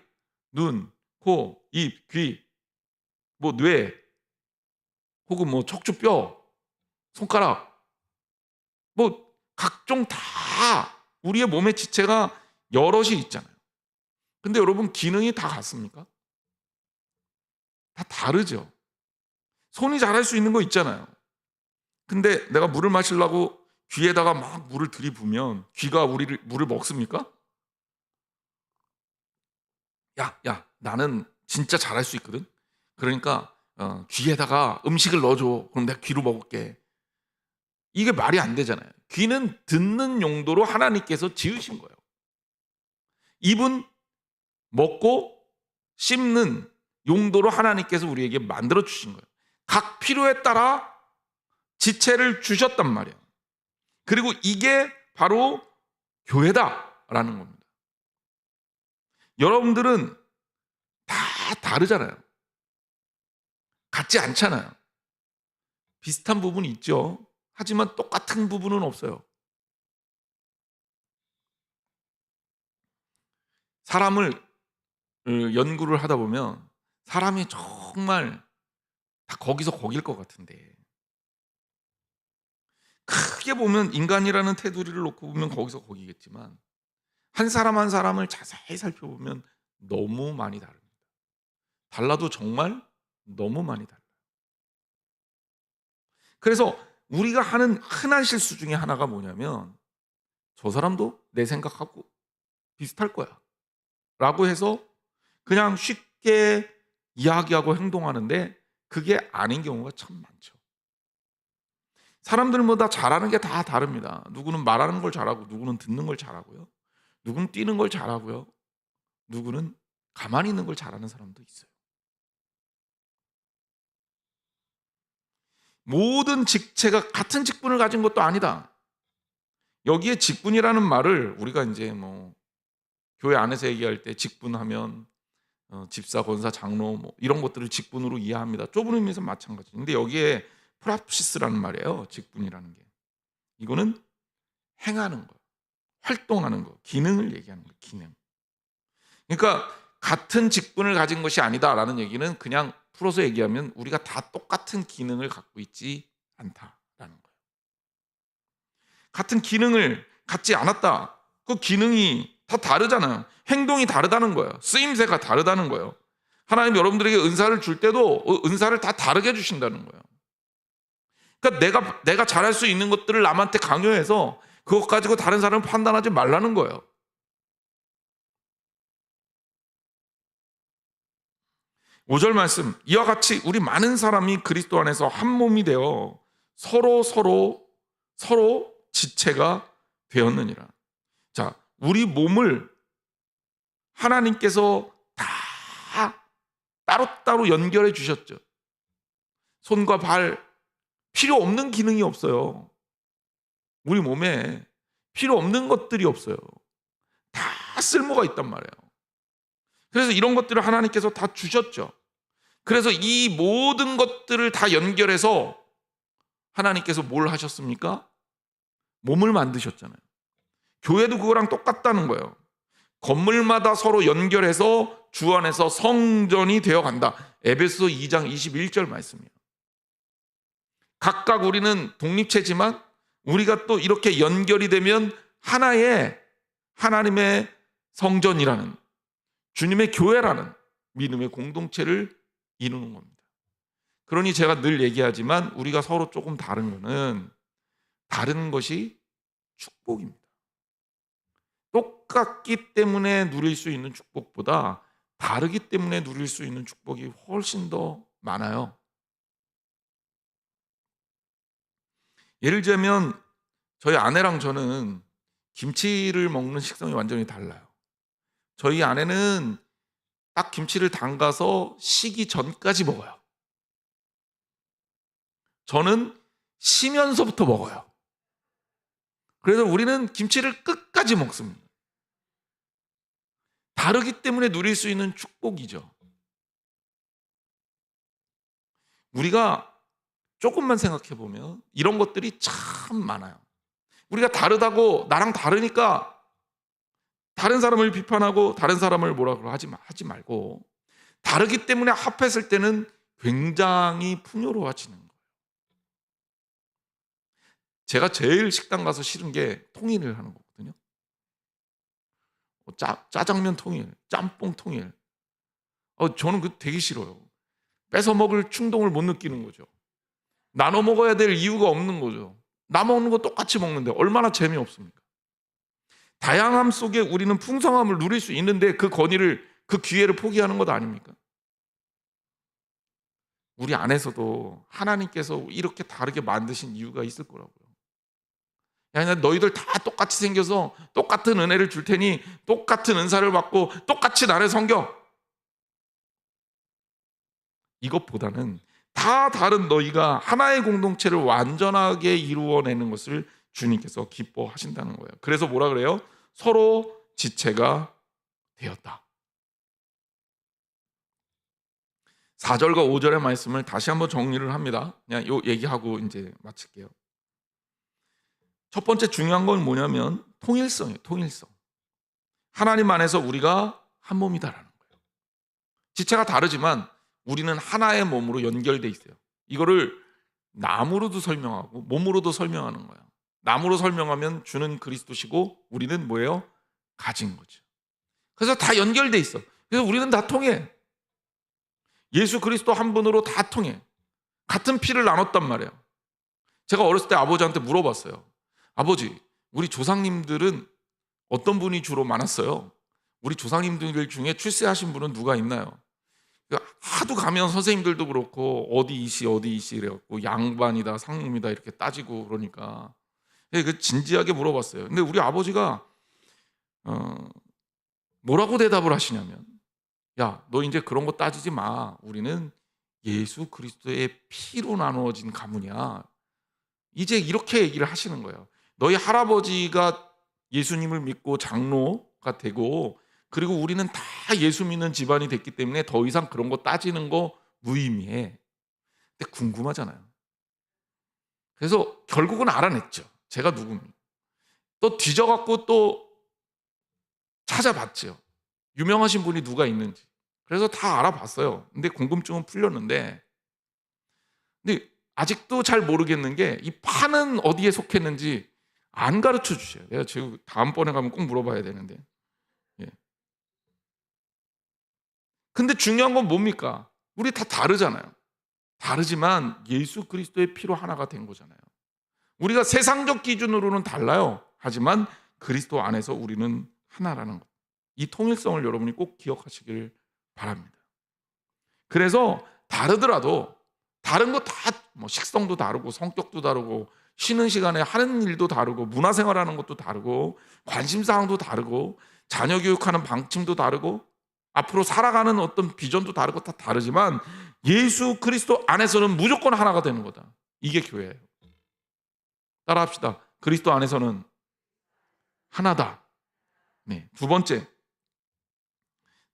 눈, 코, 입, 귀, 뭐 뇌, 혹은 뭐 척추뼈, 손가락, 뭐 각종 다 우리의 몸의 지체가 여럿이 있잖아요. 근데 여러분, 기능이 다 같습니까? 다 다르죠. 손이 잘할 수 있는 거 있잖아요. 근데 내가 물을 마시려고 귀에다가 막 물을 들이부으면 귀가 물을 먹습니까? 야, 나는 진짜 잘할 수 있거든. 그러니까 귀에다가 음식을 넣어줘. 그럼 내가 귀로 먹을게. 이게 말이 안 되잖아요. 귀는 듣는 용도로 하나님께서 지으신 거예요. 입은 먹고 씹는 용도로 하나님께서 우리에게 만들어 주신 거예요. 각 필요에 따라 지체를 주셨단 말이에요. 그리고 이게 바로 교회다라는 겁니다. 여러분들은 다 다르잖아요. 같지 않잖아요. 비슷한 부분이 있죠. 하지만 똑같은 부분은 없어요. 사람을 연구를 하다 보면 사람이 정말 다 거기서 거길 것 같은데, 크게 보면 인간이라는 테두리를 놓고 보면 거기서 거기겠지만 한 사람 한 사람을 자세히 살펴보면 너무 많이 다릅니다. 달라도 정말 너무 많이 달라요. 그래서 우리가 하는 흔한 실수 중에 하나가 뭐냐면, 저 사람도 내 생각하고 비슷할 거야 라고 해서 그냥 쉽게 이야기하고 행동하는데 그게 아닌 경우가 참 많죠. 사람들마다 잘하는 게 다 다릅니다. 누구는 말하는 걸 잘하고, 누구는 듣는 걸 잘하고요, 누구는 뛰는 걸 잘하고요, 누구는 가만히 있는 걸 잘하는 사람도 있어요. 모든 직체가 같은 직분을 가진 것도 아니다. 여기에 직분이라는 말을 우리가 이제 뭐 교회 안에서 얘기할 때 직분하면 집사, 권사, 장로 뭐 이런 것들을 직분으로 이해합니다. 좁은 의미에서 마찬가지. 근데 여기에 프라시스라는 말이에요. 직분이라는 게. 이거는 행하는 거, 활동하는 거, 기능을 얘기하는 거, 기능. 그러니까 같은 직분을 가진 것이 아니다라는 얘기는 그냥 풀어서 얘기하면 우리가 다 똑같은 기능을 갖고 있지 않다라는 거예요. 같은 기능을 갖지 않았다. 그 기능이 다 다르잖아요. 행동이 다르다는 거예요. 쓰임새가 다르다는 거예요. 하나님 여러분들에게 은사를 줄 때도 은사를 다 다르게 주신다는 거예요. 그러니까 내가 잘할 수 있는 것들을 남한테 강요해서 그것 가지고 다른 사람을 판단하지 말라는 거예요. 5절 말씀, 이와 같이 우리 많은 사람이 그리스도 안에서 한 몸이 되어 서로 지체가 되었느니라. 자, 우리 몸을 하나님께서 다 따로따로 연결해 주셨죠. 손과 발, 필요 없는 기능이 없어요. 우리 몸에 필요 없는 것들이 없어요. 다 쓸모가 있단 말이에요. 그래서 이런 것들을 하나님께서 다 주셨죠. 그래서 이 모든 것들을 다 연결해서 하나님께서 뭘 하셨습니까? 몸을 만드셨잖아요. 교회도 그거랑 똑같다는 거예요. 건물마다 서로 연결해서 주 안에서 성전이 되어간다. 에베소 2장 21절 말씀이에요. 각각 우리는 독립체지만 우리가 또 이렇게 연결이 되면 하나의 하나님의 성전이라는, 주님의 교회라는 믿음의 공동체를 이루는 겁니다. 그러니 제가 늘 얘기하지만 우리가 서로 조금 다른 거는, 다른 것이 축복입니다. 똑같기 때문에 누릴 수 있는 축복보다 다르기 때문에 누릴 수 있는 축복이 훨씬 더 많아요. 예를 들자면 저희 아내랑 저는 김치를 먹는 식성이 완전히 달라요. 저희 아내는 딱 김치를 담가서 식기 전까지 먹어요. 저는 쉬면서부터 먹어요. 그래서 우리는 김치를 끝까지 먹습니다. 다르기 때문에 누릴 수 있는 축복이죠. 우리가 조금만 생각해 보면 이런 것들이 참 많아요. 우리가 다르다고, 나랑 다르니까 다른 사람을 비판하고 다른 사람을 뭐라고 하지 말고, 다르기 때문에 합했을 때는 굉장히 풍요로워지는 거예요. 제가 제일 식당 가서 싫은 게 통일을 하는 거거든요. 짜장면 통일, 짬뽕 통일. 저는 그거 되게 싫어요. 뺏어 먹을 충동을 못 느끼는 거죠. 나눠 먹어야 될 이유가 없는 거죠. 나 먹는 거 똑같이 먹는데 얼마나 재미없습니까? 다양함 속에 우리는 풍성함을 누릴 수 있는데 그 권위를, 그 기회를 포기하는 것 아닙니까? 우리 안에서도 하나님께서 이렇게 다르게 만드신 이유가 있을 거라고요. 야, 너희들 다 똑같이 생겨서 똑같은 은혜를 줄 테니 똑같은 은사를 받고 똑같이 나를 섬겨. 이것보다는 다 다른 너희가 하나의 공동체를 완전하게 이루어내는 것을 주님께서 기뻐하신다는 거예요. 그래서 뭐라 그래요? 서로 지체가 되었다. 4절과 5절의 말씀을 다시 한번 정리를 합니다. 그냥 요 얘기하고 이제 마칠게요. 첫 번째 중요한 건 뭐냐면 통일성이에요. 통일성. 하나님 안에서 우리가 한 몸이다라는 거예요. 지체가 다르지만 우리는 하나의 몸으로 연결돼 있어요. 이거를 나무로도 설명하고 몸으로도 설명하는 거예요. 나무로 설명하면 주는 그리스도시고 우리는 뭐예요? 가진 거죠. 그래서 다 연결돼 있어. 그래서 우리는 다 통해. 예수 그리스도 한 분으로 다 통해. 같은 피를 나눴단 말이에요. 제가 어렸을 때 아버지한테 물어봤어요. 아버지, 우리 조상님들은 어떤 분이 주로 많았어요? 우리 조상님들 중에 출세하신 분은 누가 있나요? 하도 가면 선생님들도 그렇고 어디 이씨 이래갖고 양반이다 상놈이다 이렇게 따지고 그러니까 진지하게 물어봤어요. 근데 우리 아버지가 뭐라고 대답을 하시냐면, 야, 너 이제 그런 거 따지지 마. 우리는 예수 그리스도의 피로 나누어진 가문이야. 이제 이렇게 얘기를 하시는 거예요. 너희 할아버지가 예수님을 믿고 장로가 되고 그리고 우리는 다 예수 믿는 집안이 됐기 때문에 더 이상 그런 거 따지는 거 무의미해. 근데 궁금하잖아요. 그래서 결국은 알아냈죠. 제가 누굽니까? 또 뒤져갖고 또 찾아봤죠. 유명하신 분이 누가 있는지. 그래서 다 알아봤어요. 근데 궁금증은 풀렸는데, 근데 아직도 잘 모르겠는 게 이 파는 어디에 속했는지 안 가르쳐 주셔요. 내가 지금 다음번에 가면 꼭 물어봐야 되는데. 예. 근데 중요한 건 뭡니까? 우리 다 다르잖아요. 다르지만 예수 그리스도의 피로 하나가 된 거잖아요. 우리가 세상적 기준으로는 달라요. 하지만 그리스도 안에서 우리는 하나라는 것. 이 통일성을 여러분이 꼭 기억하시길 바랍니다. 그래서 다르더라도 다른 거 다 뭐 식성도 다르고 성격도 다르고 쉬는 시간에 하는 일도 다르고 문화생활하는 것도 다르고 관심사항도 다르고 자녀 교육하는 방침도 다르고 앞으로 살아가는 어떤 비전도 다르고 다 다르지만 예수 그리스도 안에서는 무조건 하나가 되는 거다. 이게 교회예요. 따라합시다. 그리스도 안에서는 하나다. 네. 두 번째,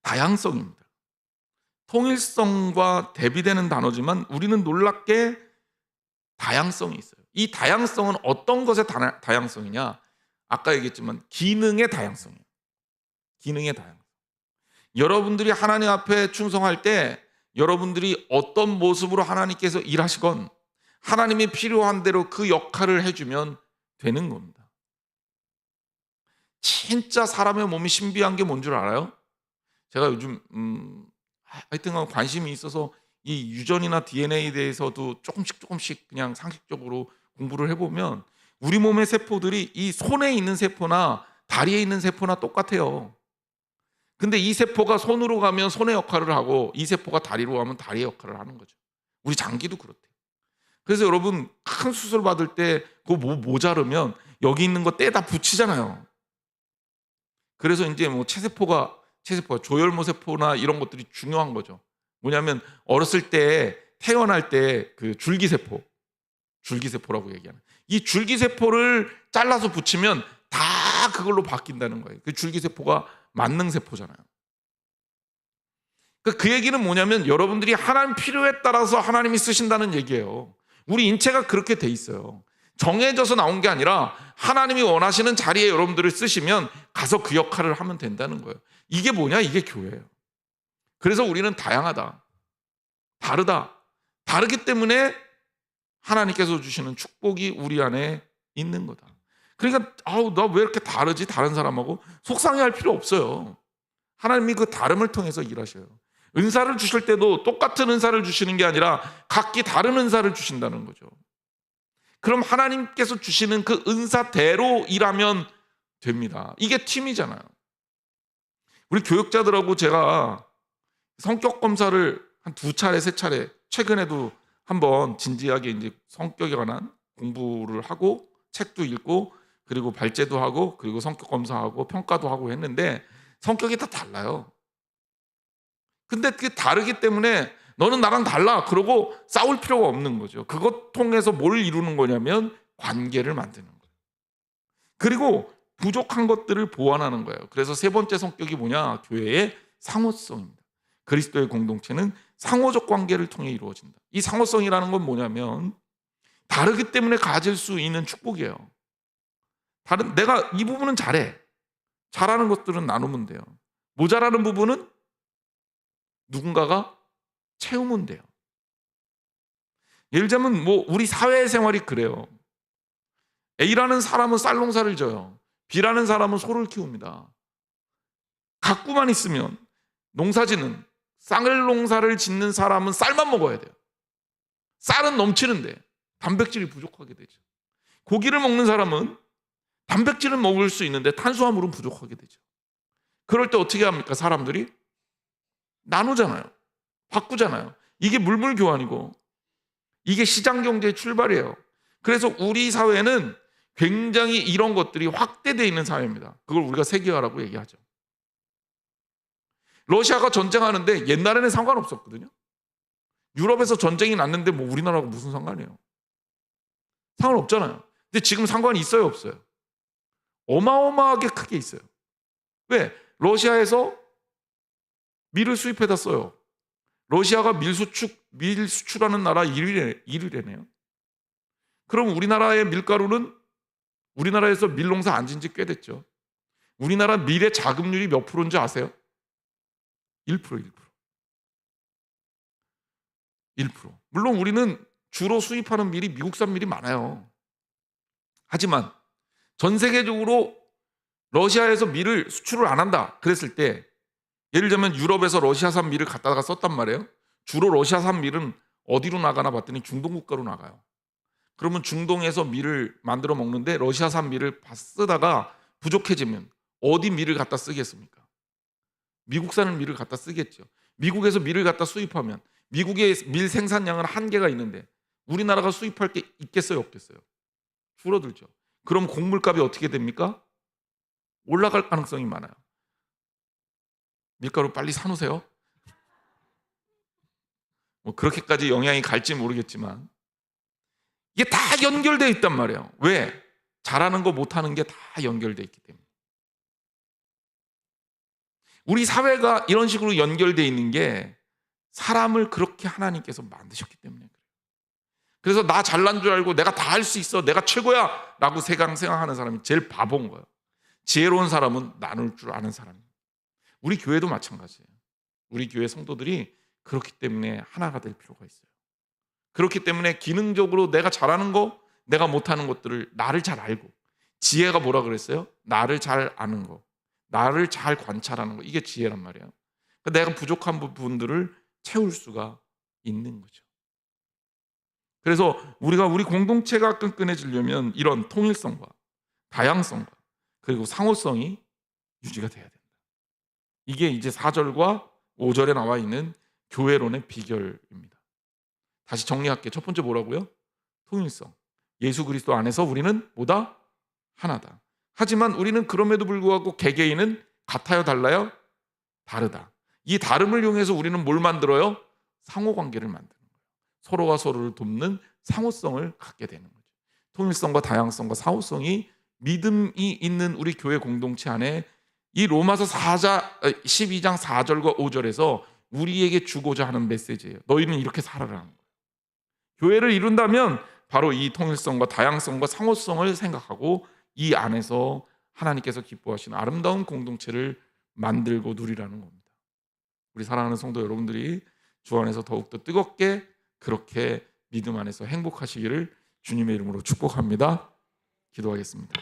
다양성입니다. 통일성과 대비되는 단어지만 우리는 놀랍게 다양성이 있어요. 이 다양성은 어떤 것의 다양성이냐? 아까 얘기했지만 기능의 다양성이에요. 기능의 다양성. 여러분들이 하나님 앞에 충성할 때 여러분들이 어떤 모습으로 하나님께서 일하시건 하나님이 필요한 대로 그 역할을 해주면 되는 겁니다. 진짜 사람의 몸이 신비한 게 뭔 줄 알아요? 제가 요즘 하여튼 관심이 있어서 이 유전이나 DNA에 대해서도 조금씩 그냥 상식적으로 공부를 해보면 우리 몸의 세포들이 이 손에 있는 세포나 다리에 있는 세포나 똑같아요. 근데 이 세포가 손으로 가면 손의 역할을 하고 이 세포가 다리로 가면 다리의 역할을 하는 거죠. 우리 장기도 그렇대요. 그래서 여러분 큰 수술 받을 때 그거 모자르면 여기 있는 거 떼다 붙이잖아요. 그래서 이제 뭐 체세포가 조혈모 세포나 이런 것들이 중요한 거죠. 뭐냐면 어렸을 때 태어날 때 그 줄기세포라고 얘기하는 이 줄기세포를 잘라서 붙이면 다 그걸로 바뀐다는 거예요. 그 줄기세포가 만능세포잖아요. 그 얘기는 뭐냐면 여러분들이 하나님 필요에 따라서 하나님이 쓰신다는 얘기예요. 우리 인체가 그렇게 돼 있어요. 정해져서 나온 게 아니라 하나님이 원하시는 자리에 여러분들을 쓰시면 가서 그 역할을 하면 된다는 거예요. 이게 뭐냐? 이게 교회예요. 그래서 우리는 다양하다. 다르다. 다르기 때문에 하나님께서 주시는 축복이 우리 안에 있는 거다. 그러니까 나 왜 이렇게 다르지? 다른 사람하고 속상해할 필요 없어요. 하나님이 그 다름을 통해서 일하셔요. 은사를 주실 때도 똑같은 은사를 주시는 게 아니라 각기 다른 은사를 주신다는 거죠. 그럼 하나님께서 주시는 그 은사대로 일하면 됩니다. 이게 팀이잖아요. 우리 교육자들하고 제가 성격 검사를 한 2차례, 3차례, 최근에도 한번 진지하게 이제 성격에 관한 공부를 하고 책도 읽고 그리고 발제도 하고 그리고 성격 검사하고 평가도 하고 했는데 성격이 다 달라요. 근데 그게 다르기 때문에 너는 나랑 달라. 그러고 싸울 필요가 없는 거죠. 그것 통해서 뭘 이루는 거냐면 관계를 만드는 거예요. 그리고 부족한 것들을 보완하는 거예요. 그래서 세 번째 성격이 뭐냐? 교회의 상호성입니다. 그리스도의 공동체는 상호적 관계를 통해 이루어진다. 이 상호성이라는 건 뭐냐면 다르기 때문에 가질 수 있는 축복이에요. 내가 이 부분은 잘해. 잘하는 것들은 나누면 돼요. 모자라는 부분은 누군가가 채우면 돼요. 예를 들자면 우리 사회생활이 그래요. A라는 사람은 쌀 농사를 져요. B라는 사람은 소를 키웁니다. 갖고만 있으면 농사짓는 쌀 농사를 짓는 사람은 쌀만 먹어야 돼요. 쌀은 넘치는데 단백질이 부족하게 되죠. 고기를 먹는 사람은 단백질은 먹을 수 있는데 탄수화물은 부족하게 되죠. 그럴 때 어떻게 합니까? 사람들이 나누잖아요. 바꾸잖아요. 이게 물물교환이고 이게 시장경제의 출발이에요. 그래서 우리 사회는 굉장히 이런 것들이 확대되어 있는 사회입니다. 그걸 우리가 세계화라고 얘기하죠. 러시아가 전쟁하는데 옛날에는 상관없었거든요. 유럽에서 전쟁이 났는데 우리나라하고 무슨 상관이에요? 상관없잖아요. 근데 지금 상관이 있어요, 없어요? 어마어마하게 크게 있어요. 왜? 러시아에서 밀을 수입해다 써요. 러시아가 밀 수출하는 나라 1위래네요. 그럼 우리나라의 밀가루는 우리나라에서 밀 농사 안 진 지 꽤 됐죠. 우리나라 밀의 자급률이 몇 프로인지 아세요? 1%. 물론 우리는 주로 수입하는 밀이 미국산 밀이 많아요. 하지만 전 세계적으로 러시아에서 밀을 수출을 안 한다 그랬을 때 예를 들면 유럽에서 러시아산 밀을 갖다가 썼단 말이에요. 주로 러시아산 밀은 어디로 나가나 봤더니 중동 국가로 나가요. 그러면 중동에서 밀을 만들어 먹는데 러시아산 밀을 쓰다가 부족해지면 어디 밀을 갖다 쓰겠습니까? 미국산 밀을 갖다 쓰겠죠. 미국에서 밀을 갖다 수입하면 미국의 밀 생산량은 한계가 있는데 우리나라가 수입할 게 있겠어요, 없겠어요? 줄어들죠. 그럼 곡물값이 어떻게 됩니까? 올라갈 가능성이 많아요. 밀가루 빨리 사놓으세요. 그렇게까지 영향이 갈지 모르겠지만 이게 다 연결되어 있단 말이에요. 왜? 잘하는 거 못하는 게 다 연결되어 있기 때문에. 우리 사회가 이런 식으로 연결되어 있는 게 사람을 그렇게 하나님께서 만드셨기 때문에 그래요. 그래서 나 잘난 줄 알고 내가 다 할 수 있어, 내가 최고야 라고 생각하는 사람이 제일 바보인 거예요. 지혜로운 사람은 나눌 줄 아는 사람이에요. 우리 교회도 마찬가지예요. 우리 교회 성도들이 그렇기 때문에 하나가 될 필요가 있어요. 그렇기 때문에 기능적으로 내가 잘하는 거, 내가 못하는 것들을 나를 잘 알고, 지혜가 뭐라 그랬어요? 나를 잘 아는 거, 나를 잘 관찰하는 거, 이게 지혜란 말이에요. 내가 부족한 부분들을 채울 수가 있는 거죠. 그래서 우리가 우리 공동체가 끈끈해지려면 이런 통일성과 다양성과 그리고 상호성이 유지가 돼야 된다. 이게 이제 4절과 5절에 나와 있는 교회론의 비결입니다. 다시 정리할게요. 첫 번째 뭐라고요? 통일성. 예수 그리스도 안에서 우리는 뭐다? 하나다. 하지만 우리는 그럼에도 불구하고 개개인은 같아요, 달라요? 다르다. 이 다름을 이용해서 우리는 뭘 만들어요? 상호관계를 만드는 거예요. 서로가 서로를 돕는 상호성을 갖게 되는 거죠. 통일성과 다양성과 상호성이 믿음이 있는 우리 교회 공동체 안에 이 로마서 12장 4절과 5절에서 우리에게 주고자 하는 메시지예요. 너희는 이렇게 살아라는 거예요. 교회를 이룬다면 바로 이 통일성과 다양성과 상호성을 생각하고 이 안에서 하나님께서 기뻐하시는 아름다운 공동체를 만들고 누리라는 겁니다. 우리 사랑하는 성도 여러분들이 주 안에서 더욱더 뜨겁게 그렇게 믿음 안에서 행복하시기를 주님의 이름으로 축복합니다. 기도하겠습니다.